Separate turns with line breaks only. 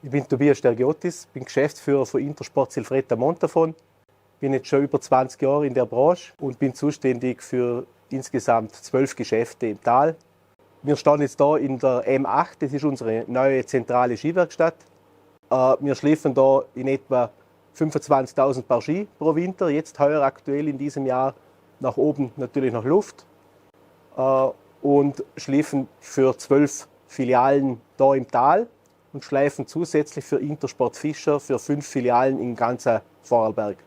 Ich bin Tobias Stergiotis, bin Geschäftsführer von Intersport Silfretta Montafon. Bin jetzt schon über 20 Jahre in der Branche und bin zuständig für insgesamt 12 Geschäfte im Tal. Wir stehen jetzt hier in der M8, das ist unsere neue zentrale Skiwerkstatt. Wir schliffen hier in etwa 25.000 Paar Ski pro Winter, jetzt heuer aktuell in diesem Jahr nach oben natürlich noch Luft. Und schliffen für 12 Filialen hier im Tal und schleifen zusätzlich für Intersport Fischer für 5 Filialen im ganzen Vorarlberg.